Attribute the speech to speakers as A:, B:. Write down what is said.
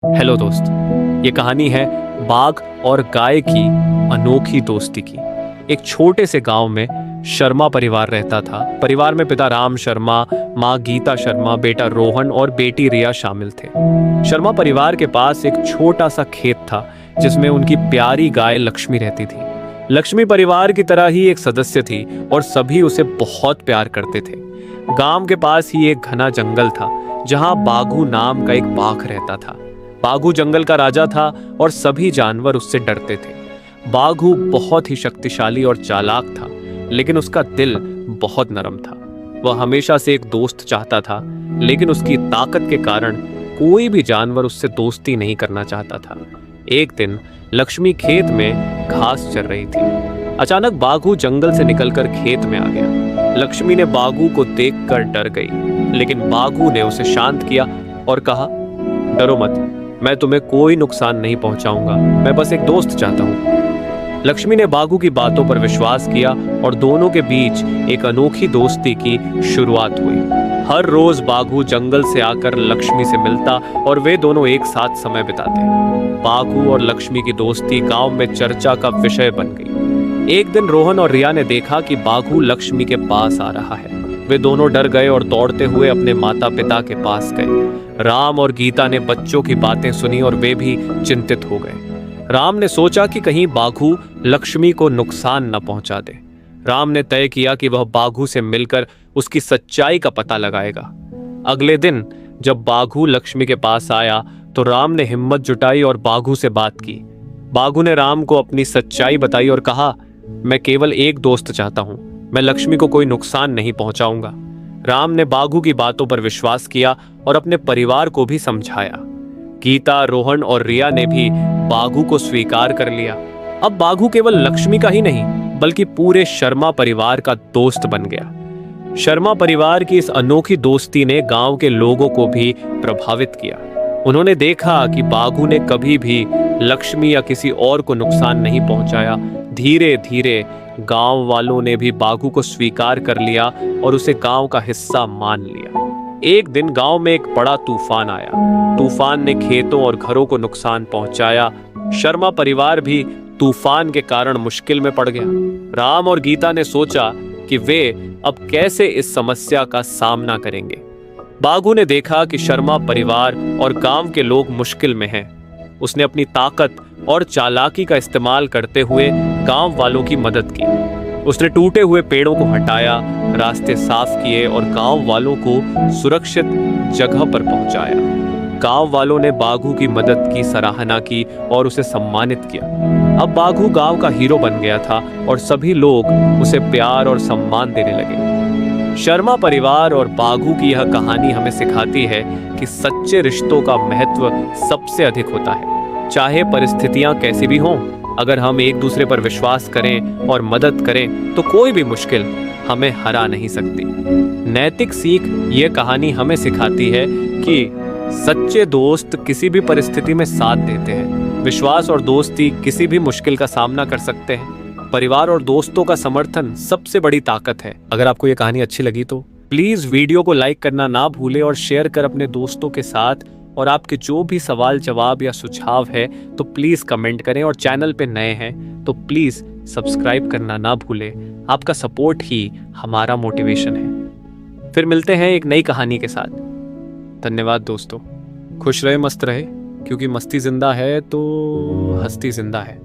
A: Hello दोस्त, ये कहानी है बाघ और गाय की अनोखी दोस्ती की। एक छोटे से गांव में शर्मा परिवार रहता था। परिवार में पिता राम शर्मा, माँ गीता शर्मा, बेटा रोहन और बेटी रिया शामिल थे। शर्मा परिवार के पास एक छोटा सा खेत था जिसमें उनकी प्यारी गाय लक्ष्मी रहती थी। लक्ष्मी परिवार की तरह ही एक सदस्य थी और सभी उसे बहुत प्यार करते थे। गांव के पास ही एक घना जंगल था जहां बाघू नाम का एक बाघ रहता था। बाघू जंगल का राजा था और सभी जानवर उससे डरते थे। बाघू बहुत ही शक्तिशाली और चालाक था, लेकिन उसका दिल बहुत नरम था। वह हमेशा से एक दोस्त चाहता था, लेकिन उसकी ताकत के कारण कोई भी जानवर उससे दोस्ती नहीं करना चाहता था। एक दिन लक्ष्मी खेत में घास चर रही थी। अचानक बाघू जंगल से निकलकर खेत में आ गया। लक्ष्मी ने बाघू को देखकर डर गई, लेकिन बाघू ने उसे शांत किया और कहा, डरो मत, मैं तुम्हें कोई नुकसान नहीं पहुंचाऊंगा, मैं बस एक दोस्त चाहता हूं। लक्ष्मी ने बाघू की बातों पर विश्वास किया और दोनों के बीच एक अनोखी दोस्ती की शुरुआत हुई। हर रोज बाघू जंगल से आकर लक्ष्मी से मिलता और वे दोनों एक साथ समय बिताते। बाघू और लक्ष्मी की दोस्ती गांव में चर्चा का विषय बन गई। एक दिन रोहन और रिया ने देखा कि बाघू लक्ष्मी के पास आ रहा है। वे दोनों डर गए और दौड़ते हुए अपने माता पिता के पास गए। राम और गीता ने बच्चों की बातें सुनी और वे भी चिंतित हो गए। राम ने सोचा कि कहीं बाघू लक्ष्मी को नुकसान न पहुंचा दे। राम ने तय किया कि वह बाघू से मिलकर उसकी सच्चाई का पता लगाएगा। अगले दिन जब बाघू लक्ष्मी के पास आया तो राम ने हिम्मत जुटाई और बाघू से बात की। बाघू ने राम को अपनी सच्चाई बताई और कहा, मैं केवल एक दोस्त चाहता हूं, मैं लक्ष्मी को कोई नुकसान नहीं पहुंचाऊंगा। राम ने बाघू की बातों पर विश्वास किया और अपने परिवार को भी समझाया। गीता, रोहन और रिया ने भी बाघू को स्वीकार कर लिया। अब बाघू केवल लक्ष्मी का ही नहीं, बल्कि पूरे शर्मा परिवार का दोस्त बन गया। शर्मा परिवार की इस अनोखी दोस्ती ने गांव के लोगों को भी प्रभावित किया। उन्होंने देखा कि बाघू ने कभी भी लक्ष्मी या किसी और को नुकसान नहीं पहुंचाया। धीरे धीरे गांव वालों ने भी बाघू को स्वीकार कर लिया और उसे गांव का हिस्सा मान लिया। एक दिन गांव में एक बड़ा तूफान आया। तूफान ने खेतों और घरों को नुकसान पहुंचाया। शर्मा परिवार भी तूफान के कारण मुश्किल में पड़ गया। राम और गीता ने सोचा कि वे अब कैसे इस समस्या का सामना करेंगे। बाघू ने देखा कि शर्मा परिवार और गांव के लोग मुश्किल में हैं। उसने अपनी ताकत और चालाकी का इस्तेमाल करते हुए गांव वालों की मदद की। उसने टूटे हुए पेड़ों को हटाया, रास्ते साफ किए और गांव वालों को सुरक्षित जगह पर पहुंचाया। गांव वालों ने बाघू की मदद की सराहना की और उसे सम्मानित किया। अब बाघू गांव का हीरो बन गया था और सभी लोग उसे प्यार और सम्मान देने लगे। शर्मा परिवार और बाघू की यह कहानी हमें सिखाती है कि सच्चे रिश्तों का महत्व सबसे अधिक होता है। चाहे परिस्थितियां कैसी भी हों, अगर हम एक दूसरे पर विश्वास करें और मदद करें तो कोई भी मुश्किल हमें हरा नहीं सकती। नैतिक सीख ये कहानी हमें सिखाती है कि सच्चे दोस्त किसी भी परिस्थिति में साथ देते हैं। विश्वास और दोस्ती किसी भी मुश्किल का सामना कर सकते हैं। परिवार और दोस्तों का समर्थन सबसे बड़ी ताकत है। अगर आपको ये कहानी अच्छी लगी तो प्लीज वीडियो को लाइक करना ना भूलें और शेयर कर अपने दोस्तों के साथ। और आपके जो भी सवाल जवाब या सुझाव है तो प्लीज कमेंट करें और चैनल पे नए हैं तो प्लीज सब्सक्राइब करना ना भूलें। आपका सपोर्ट ही हमारा मोटिवेशन है। फिर मिलते हैं एक नई कहानी के साथ। धन्यवाद दोस्तों। खुश रहे, मस्त रहे, क्योंकि मस्ती जिंदा है तो हस्ती जिंदा है।